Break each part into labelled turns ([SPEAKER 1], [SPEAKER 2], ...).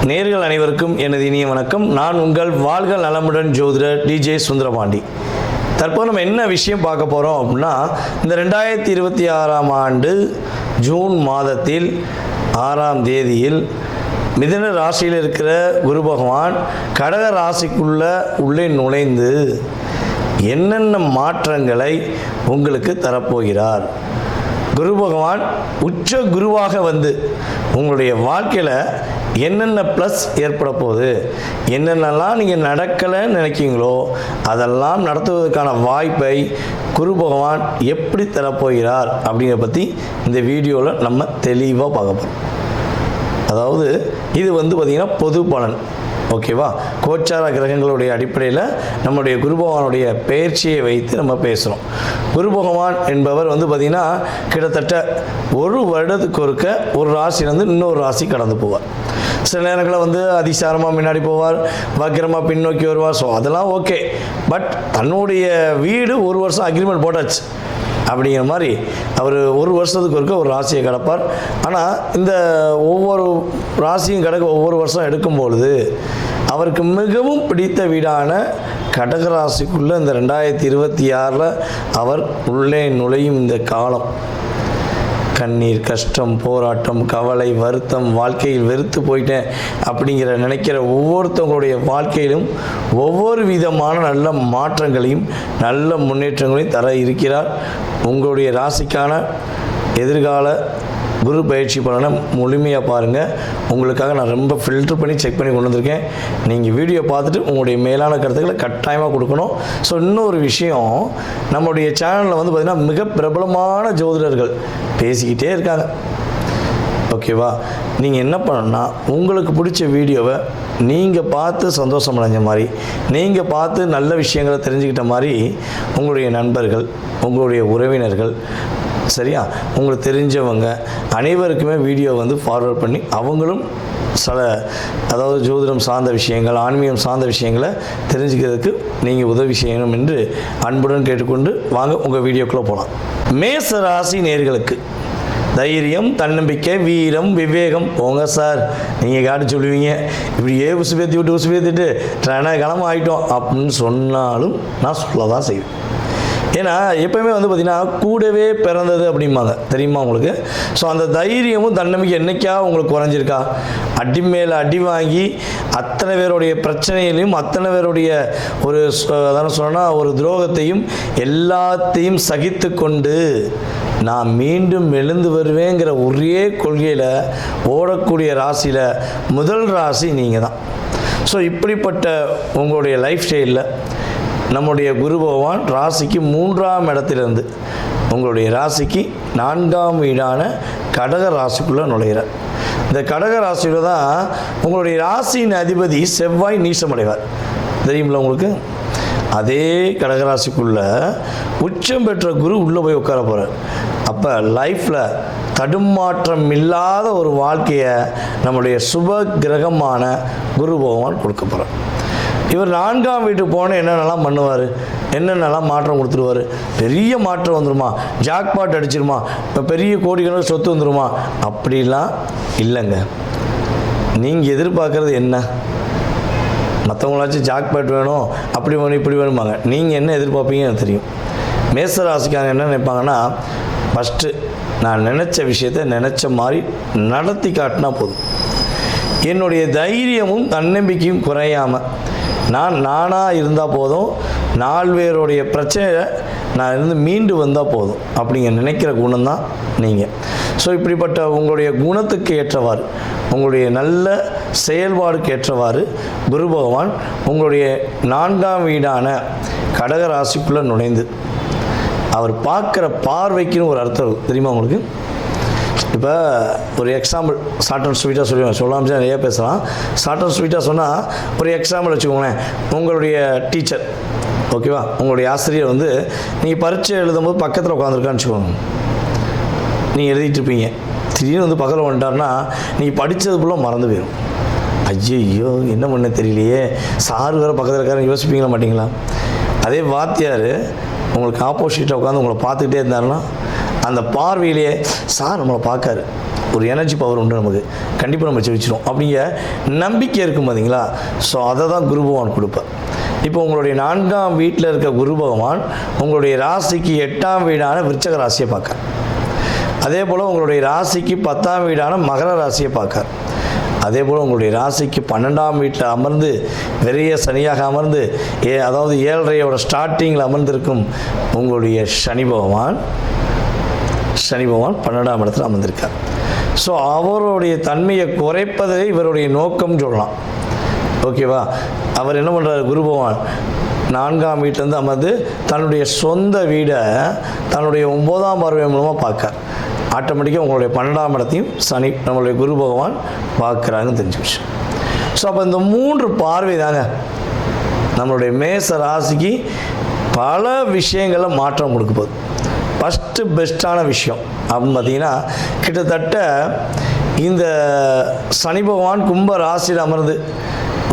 [SPEAKER 1] நேர்கள் அனைவருக்கும் எனது இனிய வணக்கம். நான் உங்கள் வாழ்க நலமுடன் ஜோதிடர் டிஜே சுந்தரபாண்டி. தற்போது நம்ம என்ன விஷயம் பார்க்க போகிறோம் அப்படின்னா, இந்த 2026ஆம் ஆண்டு ஜூன் மாதத்தில் 6ஆம் தேதியில் மிதுன ராசியில் இருக்கிற குரு பகவான் கடக ராசிக்குள்ளே நுழைந்து என்னென்ன மாற்றங்களை உங்களுக்கு தரப்போகிறார். குரு பகவான் உச்ச குருவாக வந்து உங்களுடைய வாழ்க்கையில் என்னென்ன ப்ளஸ் ஏற்பட போகுது, என்னென்னலாம் நீங்கள் நடக்கலைன்னு நினைக்கிங்களோ அதெல்லாம் நடத்துவதற்கான வாய்ப்பை குரு பகவான் எப்படி தரப்போகிறார் அப்படிங்கிறத பற்றி இந்த வீடியோவில் நம்ம தெளிவாக பார்க்க போகிறோம். அதாவது இது பார்த்திங்கன்னா பொது பலன், ஓகேவா? கோச்சார கிரகங்களுடைய அடிப்படையில் நம்முடைய குரு பகவானுடைய பெயர்ச்சியை வைத்து நம்ம பேசுகிறோம். குரு பகவான் என்பவர் பார்த்திங்கன்னா கிட்டத்தட்ட ஒரு வருடத்துக்கு ஒருக்க ஒரு ராசியிலேருந்து இன்னொரு ராசி கடந்து போவார். சில நேரங்களில் அதிசாரமாக முன்னாடி போவார், வக்கிரமாக பின்னோக்கி வருவார். ஸோ அதெல்லாம் ஓகே. பட் தன்னுடைய வீடு ஒரு வருஷம் அக்ரிமெண்ட் போட்டாச்சு அப்படிங்கிற மாதிரி அவர் ஒரு வருஷத்துக்கு ஒருக்க ஒரு ராசியை கிடப்பார். ஆனால் இந்த ஒவ்வொரு ராசியும் கிடக்க ஒவ்வொரு வருஷம் எடுக்கும்பொழுது அவருக்கு மிகவும் பிடித்த வீடான கடகராசிக்குள்ளே இந்த 2026 அவர் உள்ளே நுழையும் இந்த காலம் கண்ணீர், கஷ்டம், போராட்டம், கவலை, வருத்தம், வாழ்க்கையில் வெறுத்து போயிட்டேன் அப்படிங்கிற நினைக்கிற ஒவ்வொருத்தவங்களுடைய வாழ்க்கையிலும் ஒவ்வொரு விதமான நல்ல மாற்றங்களையும் நல்ல முன்னேற்றங்களையும் தர இருக்கிறார். உங்களுடைய ராசிக்கான எதிர்கால குரு பயிற்சி பலனை முழுமையாக பாருங்கள். உங்களுக்காக நான் ரொம்ப ஃபில்டர் பண்ணி செக் பண்ணி கொண்டு வந்திருக்கேன். நீங்கள் வீடியோ பார்த்துட்டு உங்களுடைய மேலான கருத்துக்களை கட்டாயமாக கொடுக்கணும். ஸோ இன்னொரு விஷயம், நம்மளுடைய சேனலில் பார்த்திங்கன்னா மிக பிரபலமான ஜோதிடர்கள் பேசிக்கிட்டே இருக்காங்க, ஓகேவா? நீங்கள் என்ன பண்ணணும்னா, உங்களுக்கு பிடிச்ச வீடியோவை நீங்கள் பார்த்து சந்தோஷம் அடைஞ்ச மாதிரி, நீங்கள் பார்த்து நல்ல விஷயங்களை தெரிஞ்சுக்கிட்ட மாதிரி உங்களுடைய நண்பர்கள், உங்களுடைய உறவினர்கள், சரியா, உங்களுக்கு தெரிஞ்சவங்க அனைவருக்குமே வீடியோ ஃபார்வர்ட் பண்ணி அவங்களும் அதாவது ஜோதிடம் சார்ந்த விஷயங்கள், ஆன்மீகம் சார்ந்த விஷயங்களை தெரிஞ்சுக்கிறதுக்கு நீங்கள் உதவி செய்யணும் என்று அன்புடன் கேட்டுக்கொண்டு வாங்க உங்கள் வீடியோக்குள்ளே போகலாம். மேச ராசி நேயர்களுக்கு தைரியம், தன்னம்பிக்கை, வீரம், விவேகம் போங்க சார். நீங்கள் காட்டி சொல்லுவீங்க, இப்படியே உசுபேத்திட்டு ரணகலம் ஆகிட்டோம் அப்படின்னு சொன்னாலும் நான் சொல்ல தான் செய்வேன். ஏன்னா எப்போயுமே பார்த்திங்கன்னா கூடவே பிறந்தது அப்படிம்பாங்க, தெரியுமா உங்களுக்கு? ஸோ அந்த தைரியமும் தன்னம்பிக்கை என்றைக்கா உங்களுக்கு குறைஞ்சிருக்கா? அடி மேலே அடி வாங்கி அத்தனை பேருடைய பிரச்சனையிலையும் அத்தனை பேருடைய ஒரு அதான சொன்னால் ஒரு துரோகத்தையும் எல்லாத்தையும் சகித்து கொண்டு நான் மீண்டும் எழுந்து வருவேங்கிற ஒரே கொள்கையில் ஓடக்கூடிய ராசியில் முதல் ராசி நீங்கள் தான். ஸோ இப்படிப்பட்ட உங்களுடைய லைஃப் ஸ்டைலில் நம்முடைய குரு பகவான் ராசிக்கு 3ஆம் இடத்திலிருந்து உங்களுடைய ராசிக்கு 4ஆம் வீடான கடக ராசிக்குள்ளே நுழைகிறார். இந்த கடக ராசியில் தான் உங்களுடைய ராசியின் அதிபதி செவ்வாய் நீசமடைவார், தெரியுமில்ல உங்களுக்கு? அதே கடகராசிக்குள்ளே உச்சம் பெற்ற குரு உள்ளே போய் உட்கார போகிறார். அப்போ லைஃப்பில் தடுமாற்றம் இல்லாத ஒரு வாழ்க்கையை நம்முடைய சுப கிரகமான குரு பகவான் கொடுக்க போகிறார். இவர் 4ஆம் வீட்டுக்கு போனால் என்னென்னலாம் பண்ணுவார், என்னென்னலாம் மாற்றம் கொடுத்துருவார்? பெரிய மாற்றம் வந்துடுமா? ஜாக்பாட் அடிச்சிருமா? இப்போ பெரிய கோடிக்கணக்கில் சொத்து வந்துடுமா? அப்படிலாம் இல்லைங்க. நீங்கள் எதிர்பார்க்குறது என்ன? மற்றவங்களாச்சும் ஜாக்பாட் வேணும், அப்படி வேணும், இப்படி வேணுமாங்க. நீங்கள் என்ன எதிர்பார்ப்பீங்கன்னு எனக்கு தெரியும். மேச ராசிக்காரங்க என்ன நினைப்பாங்கன்னா, ஃபஸ்ட்டு நான் நினச்ச விஷயத்தை நினச்ச மாதிரி நடத்தி காட்டினா போதும். என்னுடைய தைரியமும் தன்னம்பிக்கையும் குறையாமல் நானாக இருந்தால் போதும், 4 பேருடைய பிரச்சனையை நான் மீண்டு வந்தால் போதும் அப்படிங்க நினைக்கிற குணம் தான் நீங்கள். ஸோ இப்படிப்பட்ட உங்களுடைய குணத்துக்கு ஏற்றவாறு, உங்களுடைய நல்ல செயல்பாடுக்கு ஏற்றவாறு குரு பகவான் உங்களுடைய 4ஆம் வீடான கடக ராசிக்குள்ளே நுழைந்து அவர் பார்க்குற பார்வைக்குன்னு ஒரு அர்த்தம் தெரியுமா உங்களுக்கு? இப்போ ஒரு எக்ஸாம்பிள் ஷார்ட் அண்ட் ஸ்வீட்டாக சொல்லுவேன், சொல்லாமல் நிறையா பேசலாம். ஷார்ட் அண்ட் ஸ்வீட்டாக சொன்னால் ஒரு எக்ஸாம்பிள் வச்சுக்கோங்களேன். உங்களுடைய டீச்சர், ஓகேவா, உங்களுடைய ஆசிரியர் நீங்கள் பரீட்சை எழுதும்போது பக்கத்தில் உட்காந்துருக்கான்னு வச்சுக்கோங்க. நீங்கள் எழுதிட்டுருப்பீங்க, திடீர்னு பக்கத்தில் வந்துட்டார்னா நீங்கள் படித்தது ஃபுல்லாக மறந்து போயிடும். ஐயோ என்ன பண்ண தெரியலையே, சார் வேறு பக்கத்தில் இருக்காருன்னு யோசிப்பீங்களா மாட்டிங்களா? அதே வாத்தியார் உங்களுக்கு ஆப்போசிட்டாக உட்காந்து உங்களை பார்த்துக்கிட்டே இருந்தாருன்னா அந்த பார்வையிலேயே சார் நம்மளை பார்க்காரு ஒரு எனர்ஜி பவர் உண்டு நமக்கு, கண்டிப்பாக நம்ம ஜெயிச்சிடும் அப்படிங்கிற நம்பிக்கை இருக்கும் பார்த்தீங்களா. ஸோ அதை தான் குரு பகவான் கொடுப்பார். இப்போ உங்களுடைய 4ஆம் வீட்டில் இருக்க குரு பகவான் உங்களுடைய ராசிக்கு 8ஆம் வீடான விருச்சக ராசியை பார்க்க, அதே போல் உங்களுடைய ராசிக்கு 10ஆம் வீடான மகர ராசியை பார்க்க, அதே போல் உங்களுடைய ராசிக்கு 12ஆம் வீட்டில் அமர்ந்து பெரிய சனியாக அமர்ந்து அதாவது 7.5 ஸ்டார்டிங்கில் அமர்ந்திருக்கும் உங்களுடைய சனி பகவான் 12ஆம் இடத்துல அமர்ந்திருக்கார். ஸோ அவருடைய தன்மையை குறைப்பதே இவருடைய நோக்கம் சொல்லலாம். ஓகேவா. அவர் என்ன பண்ணுறாரு, குரு பகவான் 4ஆம் வீட்டிலேருந்து அமர்ந்து தன்னுடைய சொந்த வீடை தன்னுடைய 9ஆம் பார்வை மூலமாக பார்க்க, ஆட்டோமேட்டிக்காக உங்களுடைய 12ஆம் இடத்தையும் சனி நம்மளுடைய குரு பகவான் பார்க்குறாங்கன்னு தெரிஞ்சுக்கிச்சு. ஸோ அப்போ இந்த 3 பார்வை தாங்க நம்மளுடைய மேச ராசிக்கு பல விஷயங்களில் மாற்றம் கொடுக்க போகுது. ஃபஸ்ட்டு பெஸ்ட்டான விஷயம் அப்படின்னு பார்த்தீங்கன்னா, கிட்டத்தட்ட இந்த சனி பகவான் கும்ப ராசியில் அமர்ந்து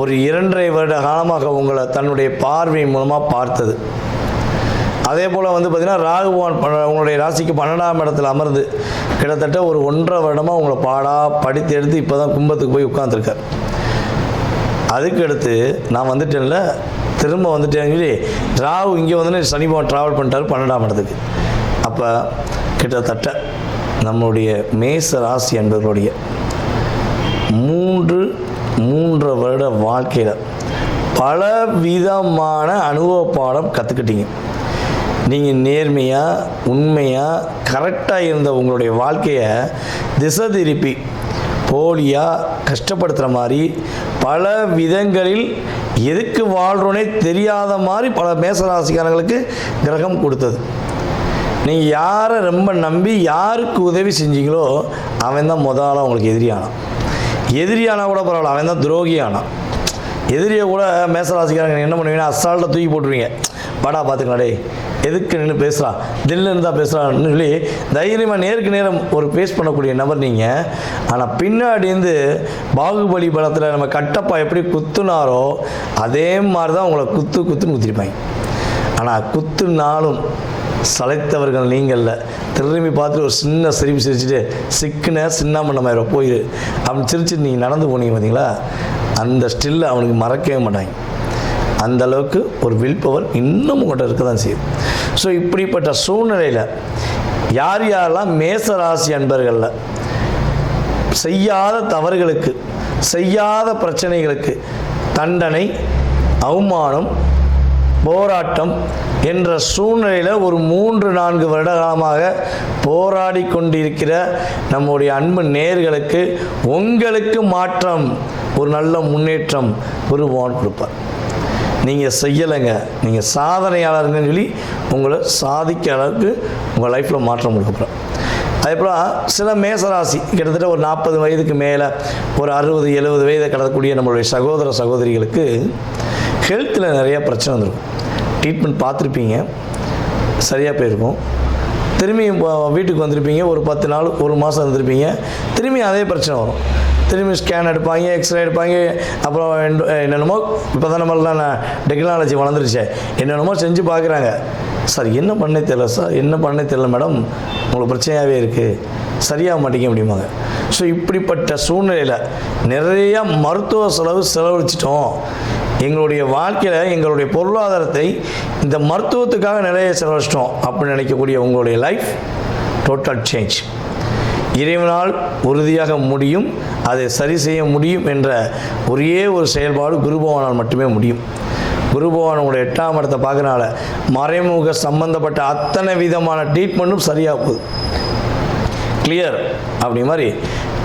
[SPEAKER 1] ஒரு 2.5 வருட காலமாக உங்களை தன்னுடைய பார்வை மூலமாக பார்த்தது. அதே போல் வந்து பார்த்திங்கன்னா ராகு பகவான் உங்களுடைய ராசிக்கு 12ஆம் இடத்துல அமர்ந்து கிட்டத்தட்ட ஒரு 1.5 வருடமாக உங்களை படித்து எடுத்து இப்போ தான் கும்பத்துக்கு போய் உட்காந்துருக்கார். அதுக்கு அடுத்து நான் வந்துட்டேன்ல, திரும்ப வந்துட்டேன்னு சொல்லி ராகு இங்கே வந்து சனி பகவான் ட்ராவல் பண்ணிட்டார் 12ஆம் இடத்துக்கு. அப்போ கிட்டத்தட்ட நம்மளுடைய மேச ராசி என்பவர்களுடைய 3.5 வருட வாழ்க்கையில் பல விதமான அனுபவ பாடம் கற்றுக்கிட்டீங்க. நீங்கள் நேர்மையாக உண்மையாக கரெக்டாக இருந்த உங்களுடைய வாழ்க்கையை திசை திருப்பி போலியாக கஷ்டப்படுத்துகிற மாதிரி பல விதங்களில் எதுக்கு வாழ்கிறோன்னே தெரியாத மாதிரி பல மேசராசிக்காரங்களுக்கு கிரகம் கொடுத்தது. நீங்கள் யாரை ரொம்ப நம்பி யாருக்கு உதவி செஞ்சீங்களோ அவன் தான் முதல்ல உங்களுக்கு எதிரியானா கூட பரவாயில்ல, அவன் தான் துரோகியானான். எதிரியை கூட மேசராசிக்காரங்க என்ன பண்ணுவீங்கன்னா அசால்ட்டாக தூக்கி போட்டுருவீங்க. படா பார்த்துக்கலாம், டே எதுக்கு நின்று பேசுகிறான், தில்ல இருந்தால் பேசுகிறான்னு சொல்லி தைரியமாக நேருக்கு நேரம் ஒரு பேஸ் பண்ணக்கூடிய நபர் நீங்கள். ஆனால் பின்னாடி இருந்து பாகுபலி படத்தில் நம்ம கட்டப்பா எப்படி குத்துனாரோ அதே மாதிரி தான் உங்களை குத்துன்னு குத்திருப்பாங்க. ஆனால் குத்துனாலும் சளைத்தவர்கள் நீங்கள்ல. திரும்பி பார்த்துட்டு ஒரு சின்ன சிரிப்பு சிரிச்சுட்டு சின்னாமண்ணமாயிரம் போயிடு அப்படின்னு சிரிச்சுட்டு நீங்கள் நடந்து போனீங்க பார்த்தீங்களா, அந்த ஸ்டில்லை அவனுக்கு மறக்கவே மாட்டாங்க. அந்த அளவுக்கு ஒரு வில் பவர் இன்னும் உங்கள்கிட்ட இருக்க தான் செய்யுது. ஸோ இப்படிப்பட்ட சூழ்நிலையில் யாரெல்லாம் மேசராசி அன்பர்களில் செய்யாத தவறுகளுக்கு செய்யாத பிரச்சனைகளுக்கு தண்டனை, அவமானம், போராட்டம் என்ற சூழ்நிலையில் ஒரு 3-4 வருட காலமாக போராடி கொண்டிருக்கிற நம்முடைய அன்பு நேயர்களுக்கு உங்களுக்கு மாற்றம், ஒரு நல்ல முன்னேற்றம் குருபகவான் கொடுப்பார். நீங்கள் செய்யலைங்க, நீங்கள் சாதனையாளருங்கன்னு சொல்லி உங்களை சாதிக்க அளவுக்கு உங்கள் லைஃப்பில் மாற்றம் கொடுக்கப்படும். அதே போல் சில மேசராசி கிட்டத்தட்ட ஒரு 40 வயதுக்கு மேலே ஒரு 60-70 வயதை கடக்கக்கூடிய நம்மளுடைய சகோதர சகோதரிகளுக்கு ஹெல்த்தில் நிறையா பிரச்சனை வந்துருக்கும். ட்ரீட்மெண்ட் பார்த்துருப்பீங்க, சரியாக போயிருக்கும். திரும்பி வீட்டுக்கு வந்திருப்பீங்க, ஒரு 10 நாள் 1 மாதம் இருந்திருப்பீங்க, திரும்பி அதே பிரச்சனை வரும். திரும்பி ஸ்கேன் எடுப்பாங்க, எக்ஸ்ரே எடுப்பாங்க, அப்புறம் என்னென்னமோ இப்போ தான் நம்மளாம் டெக்னாலஜி வளர்ந்துருச்சு, என்னென்னமோ செஞ்சு பார்க்குறாங்க. சார் என்ன பண்ணே தெரியல, சார் என்ன பண்ணே தெரியல மேடம், உங்களுக்கு பிரச்சனையாகவே இருக்குது, சரியாக மாட்டேங்க அப்படிம்பாங்க. ஸோ இப்படிப்பட்ட சூழ்நிலையில் நிறையா மருத்துவ செலவழிச்சிட்டோம், எங்களுடைய வாழ்க்கையில் எங்களுடைய பொருளாதாரத்தை இந்த மருத்துவத்துக்காக நிறைய செலவழிச்சிட்டோம் அப்படின்னு நினைக்கக்கூடிய உங்களுடைய லைஃப் டோட்டல் சேஞ்ச். இறைவனால் உறுதியாக முடியும், அதை சரி செய்ய முடியும் என்ற ஒரே ஒரு செயல்பாடு குருபகவானால் மட்டுமே முடியும். குருபகவான் உங்களுடைய 8ஆம் இடத்தை பார்க்கறனால மறைமுக சம்பந்தப்பட்ட அத்தனை விதமான ட்ரீட்மெண்ட்டும் சரியாக போகுது. கிளியர் அப்படி மாதிரி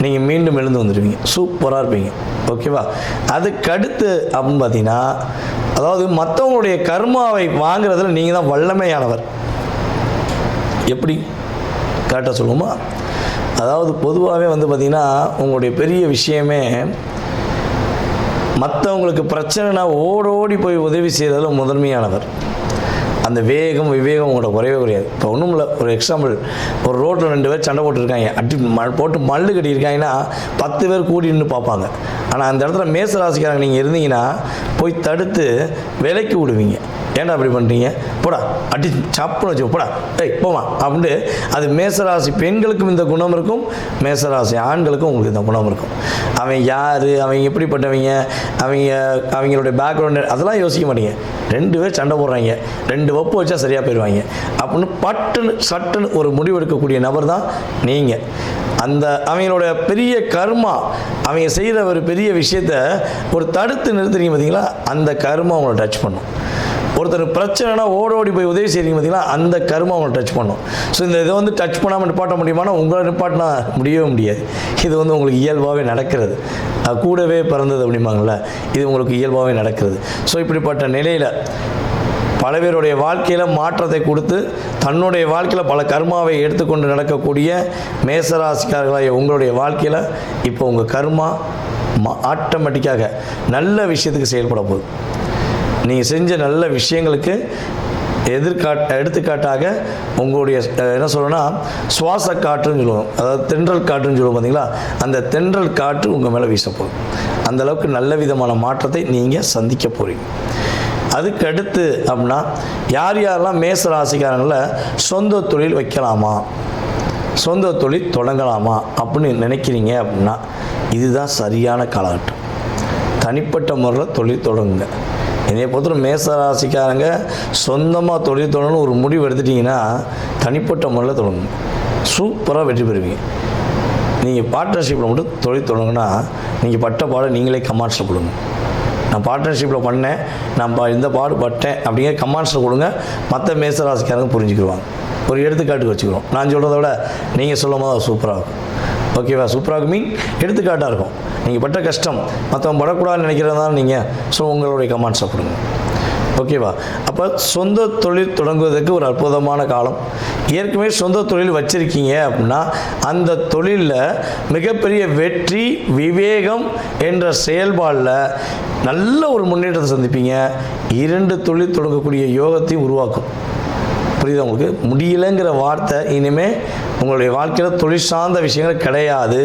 [SPEAKER 1] நீங்கள் மீண்டும் எழுந்து வந்துடுவீங்க, சூப்பராக இருப்பீங்க. ஓகேவா. அதுக்கடுத்து அப்படின்னு பார்த்தீங்கன்னா, அதாவது மற்றவங்களுடைய கர்மாவை வாங்குறதுல நீங்கள் தான் வல்லமையானவர். எப்படி கரெக்டாக சொல்லுவோமா, அதாவது பொதுவாகவே வந்து பார்த்திங்கன்னா உங்களுடைய பெரிய விஷயமே மற்றவங்களுக்கு பிரச்சனைனா ஓடி போய் உதவி செய்கிறதுல முதன்மையானவர். அந்த வேகம் விவேகம் உங்களோட குறையவே குறையாது. இப்போ ஒன்றும் இல்லை, ஒரு எக்ஸாம்பிள், ஒரு ரோட்டில் 2 பேர் சண்டை போட்டுருக்காங்க, போட்டு மல்லு கட்டியிருக்காங்கன்னா 10 பேர் கூடி நின்று பார்ப்பாங்க. ஆனால் அந்த இடத்துல மேசராசிக்காரங்க நீங்கள் இருந்தீங்கன்னா போய் தடுத்து விலைக்கு விடுவீங்க. ஏன்டா அப்படி பண்ணுறீங்க, போடா அடி சாப்புன்னு வச்சு போடா போமா அப்படின்ட்டு. அது மேசராசி பெண்களுக்கும் இந்த குணம் இருக்கும், மேசராசி ஆண்களுக்கும் உங்களுக்கு இந்த குணம் இருக்கும். அவன் யார், அவங்க எப்படிப்பட்டவங்க, அவங்களுடைய பேக்ரவுண்டு அதெல்லாம் யோசிக்க மாட்டீங்க. 2 பேர் சண்டை போடுறாங்க, 2 வப்பு வச்சா சரியாக போயிடுவாங்க அப்படின்னு பட்டுன்னு சட்டுன்னு ஒரு முடிவு எடுக்கக்கூடிய நபர் தான் நீங்கள். அந்த அவங்களோட பெரிய கர்மா, அவங்க செய்கிற ஒரு பெரிய விஷயத்த ஒரு தடுத்து நிறுத்துறீங்க பார்த்தீங்களா, அந்த கர்மா அவங்கள டச் பண்ணும். ஒருத்தர் பிரச்சனைனா ஓடி போய் உதவி செய்கிறீங்க பார்த்தீங்களா, அந்த கர்மா அவங்களை டச் பண்ணும். ஸோ இந்த இதை வந்து டச் பண்ணாமல் நிப்பாட்ட முடியுமானா உங்களை நிப்பாட்டினா முடியவே முடியாது. இது வந்து உங்களுக்கு இயல்பாகவே நடக்கிறது, கூடவே பிறந்தது அப்படிம்பாங்கள, இது உங்களுக்கு இயல்பாகவே நடக்கிறது. ஸோ இப்படிப்பட்ட நிலையில் பல பேருடைய வாழ்க்கையில் மாற்றத்தை கொடுத்து தன்னுடைய வாழ்க்கையில் பல கர்மாவை எடுத்துக்கொண்டு நடக்கக்கூடிய மேசராசிக்காரர்களாக உங்களுடைய வாழ்க்கையில் இப்போ உங்கள் கர்மா ஆட்டோமேட்டிக்காக நல்ல விஷயத்துக்கு செயல்பட போகுது. நீங்கள் செஞ்ச நல்ல விஷயங்களுக்கு எடுத்துக்காட்டாக உங்களுடைய என்ன சொல்லணும்னா சுவாச காற்றுன்னு சொல்லுவோம், அதாவது தென்றல் காற்றுன்னு சொல்லுவோம் பார்த்தீங்களா, அந்த தென்றல் காற்று உங்கள் மேலே வீசப்போகுது. அந்தளவுக்கு நல்ல விதமான மாற்றத்தை நீங்கள் சந்திக்க போகிறீங்க. அதுக்கு அடுத்து அப்படின்னா யாரெல்லாம் மேச ராசிக்காரங்களில் சொந்த தொழில் வைக்கலாமா, சொந்த தொழில் தொடங்கலாமா அப்படின்னு நினைக்கிறீங்க அப்படின்னா இதுதான் சரியான காலகட்டம். தனிப்பட்ட முறையில் தொழில் தொடங்குங்க. என்னைய பொறுத்தவரை மேச ராசிக்காரங்க சொந்தமாக தொழில் தொடங்கணும்னு ஒரு முடிவு எடுத்துட்டிங்கன்னா தனிப்பட்ட முறையில் தொடங்குங்க, சூப்பராக வெற்றி பெறுவீங்க. நீங்கள் பார்ட்னர்ஷிப்பில் மட்டும் தொழில் தொடங்குனா நீங்கள் பட்ட பாட நீங்களே கமாண்ட்ஸில் கொடுங்க. நான் பார்ட்னர்ஷிப்பில் பண்ணேன், நான் இந்த பாடு பட்டேன் அப்படிங்கிற கமாண்ட்ஸில் கொடுங்க. மற்ற மேசராசிக்காரங்க புரிஞ்சுக்கிடுவாங்க. ஒரு எடுத்துக்காட்டுக்கு வச்சுக்கிறோம், நான் சொல்கிறத விட நீங்கள் சொல்லும் போது அது சூப்பராக இருக்கும். ஓகேவா, சூப்பராக மீன் எடுத்துக்காட்டாக இருக்கும். நீங்கள் பட்ட கஷ்டம் மற்றவங்க படக்கூடாதுன்னு நினைக்கிறதால நீங்கள் ஸோ உங்களுடைய கமாண்ட்ஸை கொடுங்க. ஓகேவா, அப்போ சொந்த தொழில் தொடங்குவதற்கு ஒரு அற்புதமான காலம். ஏற்கனவே சொந்த தொழில் வச்சுருக்கீங்க அப்படின்னா அந்த தொழிலில் மிகப்பெரிய வெற்றி விவேகம் என்ற செயல்பாடில் நல்ல ஒரு முன்னேற்றத்தை சந்திப்பீங்க. 2 தொழில் தொடங்கக்கூடிய யோகத்தையும் உருவாக்கும். புரியுது உங்களுக்கு? முடியலைங்கிற வார்த்தை இனிமேல் உங்களுடைய வாழ்க்கையில் தொழில் சார்ந்த விஷயங்கள் கிடையாது.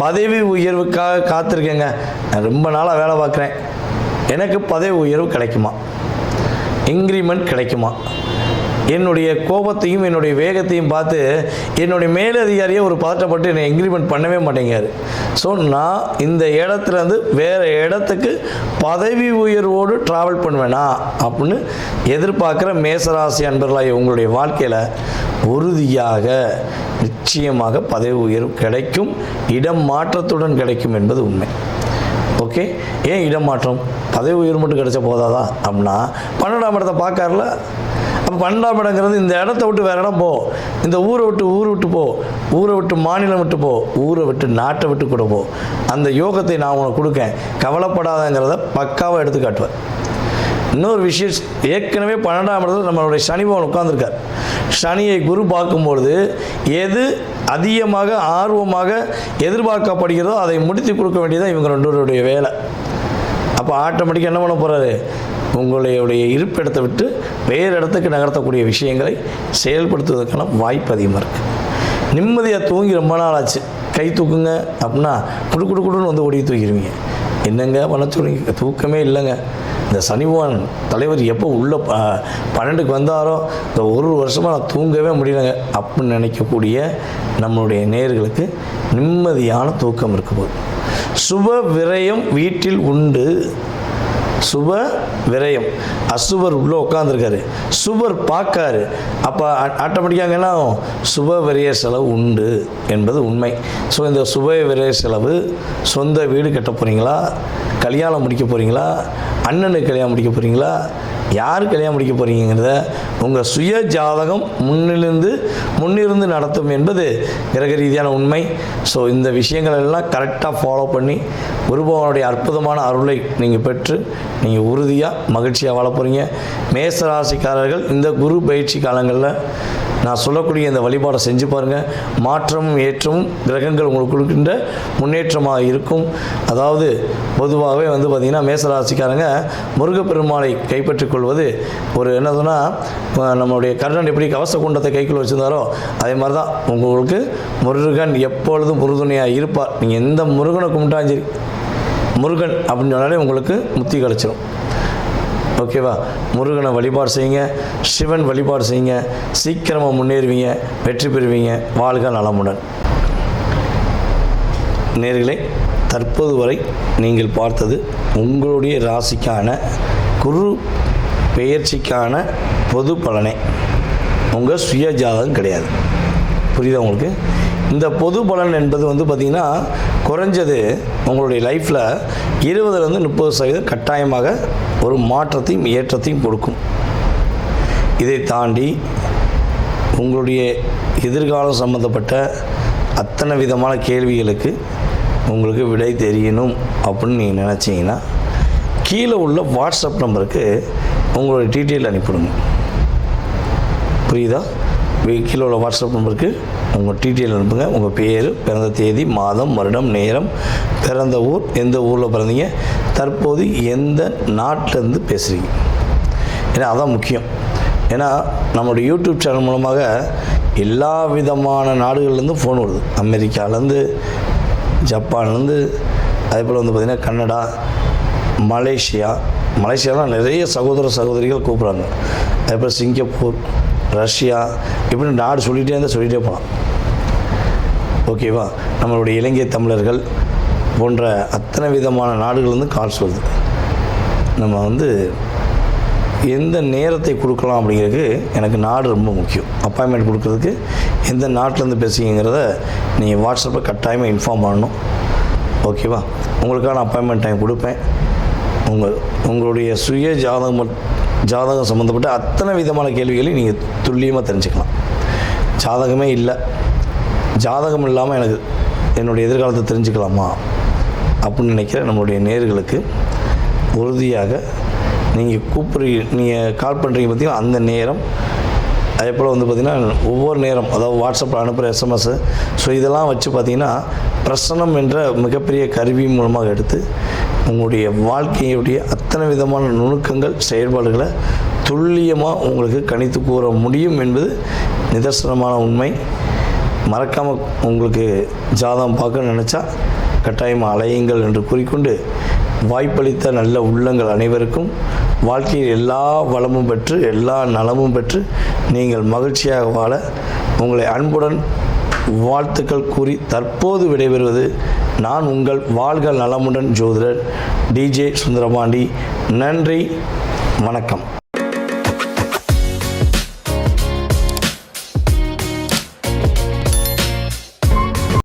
[SPEAKER 1] பதவி உயர்வுக்காக காத்திருக்கேங்க, நான் ரொம்ப நாளாக வேலை பார்க்குறேன், எனக்கு பதவி உயர்வு கிடைக்குமா, இன்க்ரிமெண்ட் கிடைக்குமா, என்னுடைய கோபத்தையும் என்னுடைய வேகத்தையும் பார்த்து என்னுடைய மேலதிகாரியை ஒரு பதட்டப்பட்டு என்னை இன்க்ரிமெண்ட் பண்ணவே மாட்டேங்காரு. ஸோ நான் இந்த இடத்துலேருந்து வேறு இடத்துக்கு பதவி உயர்வோடு ட்ராவல் பண்ணுவேனா அப்படின்னு எதிர்பார்க்குற மேசராசி அன்பர்களாக உங்களுடைய வாழ்க்கையில் உறுதியாக நிச்சயமாக பதவி உயர்வு கிடைக்கும், இடம் மாற்றத்துடன் கிடைக்கும் என்பது உண்மை. ஓகே, ஏன் இடம் மாற்றம், பதவி உயர்வு மட்டும் கிடைச்ச போதாதா அப்படின்னா 12ஆம் இடத்தை பார்க்காருல. அப்போ 12ஆம் இடங்கிறது இந்த இடத்த விட்டு வேறு இடம் போ, இந்த ஊரை விட்டு போ, ஊரை விட்டு மாநிலம் விட்டு போ, ஊரை விட்டு நாட்டை விட்டு கூட போ, அந்த யோகத்தை நான் உனக்கு கொடுக்கேன், கவலைப்படாதங்கிறத பக்காவாக எடுத்து காட்டுவேன். இன்னொரு விஷயம், ஏற்கனவே 12ஆம் இடத்துல நம்மளுடைய சனி பகவான் உட்கார்ந்துருக்கார். சனியை குரு பார்க்கும்பொழுது எது அதிகமாக ஆர்வமாக எதிர்பார்க்கப்படுகிறதோ அதை முடித்து கொடுக்க வேண்டியதான் இவங்க 2 பேருடைய வேலை. அப்போ ஆட்டோமேட்டிக்காக என்ன பண்ண போகிறாரு, உங்களுடைய இருப்பிடத்தை விட்டு வேறு இடத்துக்கு நகர்த்தக்கூடிய விஷயங்களை செயல்படுத்துவதற்கான வாய்ப்பு அதிகமாக இருக்குது. நிம்மதியாக தூங்கி ரொம்ப நாள் ஆச்சு, கை தூக்குங்க அப்படின்னா குடுன்னு வந்து ஓடி தூக்கிடுவீங்க. என்னங்க பண்ண சொல்லுங்க, தூக்கமே இல்லைங்க. இந்த சனிவான் தலைவர் எப்போ உள்ள 12க்கு வந்தாரோ இந்த 1 வருஷமாக நான் தூங்கவே முடியலைங்க அப்படின்னு நினைக்கக்கூடிய நம்மளுடைய நேயர்களுக்கு நிம்மதியான தூக்கம் இருக்கும்போது சுப விரயம் வீட்டில் உண்டு. சுப விரயம், அசுபர் உள்ளே உட்காந்துருக்காரு, சுபர் பார்க்காரு, அப்போ ஆட்டோமேட்டிக்காக என்ன ஆகும், சுப விரய செலவு உண்டு என்பது உண்மை. ஸோ இந்த சுப விரய செலவு, சொந்த வீடு கட்ட போகிறீங்களா, கல்யாணம் முடிக்க போகிறீங்களா, அண்ணனுக்கு கல்யாணம் முடிக்க போகிறீங்களா, யார் கல்யாணம் முடிக்க போகிறீங்கிறத உங்கள் சுய ஜாதகம் முன்னிருந்து நடத்தும் என்பது கிரக ரீதியான உண்மை. ஸோ இந்த விஷயங்கள் எல்லாம் கரெக்டாக ஃபாலோ பண்ணி குருபகவானுடைய அற்புதமான அருளை நீங்கள் பெற்று நீங்கள் உறுதியாக மகிழ்ச்சியாக வாழ போகிறீங்க. மேசராசிக்காரர்கள் இந்த குரு பயிற்சி காலங்களில் நான் சொல்லக்கூடிய இந்த வழிபாடை செஞ்சு பாருங்கள். மாற்றமும் ஏற்றமும் கிரகங்கள் உங்களுக்கு கொடுக்கின்ற முன்னேற்றமாக இருக்கும். அதாவது பொதுவாகவே வந்து பார்த்திங்கன்னா மேசராசிக்காரங்க முருகப்பெருமாளை கைப்பற்றிக் கொள்வது ஒரு என்ன சொன்னால், நம்மளுடைய கர்ணன் எப்படி கவச குண்டத்தை கைக்குள்ள வச்சுருந்தாரோ அதே மாதிரி தான் உங்களுக்கு முருகன் எப்பொழுதும் உறுதுணையாக இருப்பார். நீங்கள் எந்த முருகனை கும்பிட்டாலும் சரி, முருகன் அப்படின்னு சொன்னாலே உங்களுக்கு முத்தி கிடச்சிடும். ஓகேவா? முருகனை வழிபாடு செய்யுங்க, சிவன் வழிபாடு செய்யுங்க, சீக்கிரமாக முன்னேறுவீங்க, வெற்றி பெறுவீங்க. வாழ்க நலமுடன். நேயர்களே, தற்போது வரை நீங்கள் பார்த்தது உங்களுடைய ராசிக்கான குரு பெயர்ச்சிக்கான பொது பலனே, உங்கள் சுய ஜாதகம் கிடையாது. புரியுதா உங்களுக்கு? இந்த பொது பலன் என்பது பார்த்திங்கன்னா குறைஞ்சது உங்களுடைய லைஃப்பில் 20-30% கட்டாயமாக ஒரு மாற்றத்தையும் ஏற்றத்தையும் கொடுக்கும். இதை தாண்டி உங்களுடைய எதிர்காலம் சம்மந்தப்பட்ட அத்தனை விதமான கேள்விகளுக்கு உங்களுக்கு விடை தெரியணும் அப்படின்னு நீங்கள் நினச்சிங்கன்னா கீழே உள்ள வாட்ஸ்அப் நம்பருக்கு உங்களுடைய டீட்டெயில் அனுப்பிவிடுங்க. புரியுதா? கீழே உள்ள வாட்ஸ்அப் நம்பருக்கு உங்கள் டீட்டெயில் அனுப்புங்க. உங்கள் பேர், பிறந்த தேதி, மாதம், வருடம், நேரம், பிறந்த ஊர், எந்த ஊரில் பிறந்தீங்க, தற்போது எந்த நாட்டிலேருந்து பேசுகிறீங்க. ஏன்னா அதான் முக்கியம். ஏன்னா நம்மளுடைய யூடியூப் சேனல் மூலமாக எல்லா விதமான நாடுகள்லேருந்து ஃபோன் வருது. அமெரிக்காவிலேருந்து, ஜப்பான்லேருந்து, அதே போல் பார்த்திங்கன்னா கனடா, மலேசியாலாம் நிறைய சகோதர சகோதரிகள் கூப்பிட்றாங்க. அதே போல் சிங்கப்பூர், ரஷ்யா, இப்படி நாடு சொல்லிகிட்டே போகலாம். ஓகேவா? நம்மளுடைய இலங்கை தமிழர்கள் போன்ற அத்தனை விதமான நாடுகள்லேருந்து கால்ஸ் வருது. நம்ம எந்த நேரத்தை கொடுக்கலாம் அப்படிங்கிறதுக்கு எனக்கு நாடு ரொம்ப முக்கியம். அப்பாயின்மெண்ட் கொடுக்கறதுக்கு எந்த நாட்டிலேருந்து பேசுகிறீங்கிறத நீங்கள் வாட்ஸ்அப்பில் கட்டாயமாக இன்ஃபார்ம் பண்ணணும். ஓகேவா? உங்களுக்கான அப்பாயின்மெண்ட் டைம் கொடுப்பேன். உங்களுடைய சுய ஜாதகம் சம்மந்தப்பட்ட அத்தனை விதமான கேள்விகளையும் நீங்கள் துல்லியமாக தெரிஞ்சுக்கலாம். ஜாதகமே இல்லை, ஜாதகம் இல்லாமல் எனக்கு என்னுடைய எதிர்காலத்தை தெரிஞ்சுக்கலாமா அப்படின்னு நினைக்கிற நம்மளுடைய நேயர்களுக்கு உறுதியாக நீங்கள் கால் பண்ணுறீங்க பார்த்தீங்கன்னா அந்த நேரம், அதே போல் பார்த்திங்கன்னா ஒவ்வொரு நேரம், அதாவது வாட்ஸ்அப்பில் அனுப்புகிற எஸ்எம்எஸ்ஸு, ஸோ இதெல்லாம் வச்சு பார்த்திங்கன்னா பிரசனம் என்ற மிகப்பெரிய கருவி மூலமாக எடுத்து உங்களுடைய வாழ்க்கையுடைய அத்தனை விதமான நுணுக்கங்கள், செயல்பாடுகளை துல்லியமாக உங்களுக்கு கணித்து கூற முடியும் என்பது நிதர்சனமான உண்மை. மறக்காமல் உங்களுக்கு ஜாதகம் பார்க்க நினச்சா கட்டாயமாக அலையுங்கள் என்று கூறிக்கொண்டு, வாய்ப்பளித்த நல்ல உள்ளங்கள் அனைவருக்கும் வாழ்க்கையில் எல்லா வளமும் பெற்று எல்லா நலமும் பெற்று நீங்கள் மகிழ்ச்சியாக வாழ உங்களை அன்புடன் வாழ்த்துக்கள் கூறி தற்போது விடைபெறுவது நான் உங்கள் வாழ்க நலமுடன் ஜோதிடர் டிஜே சுந்தரபாண்டி. நன்றி, வணக்கம்.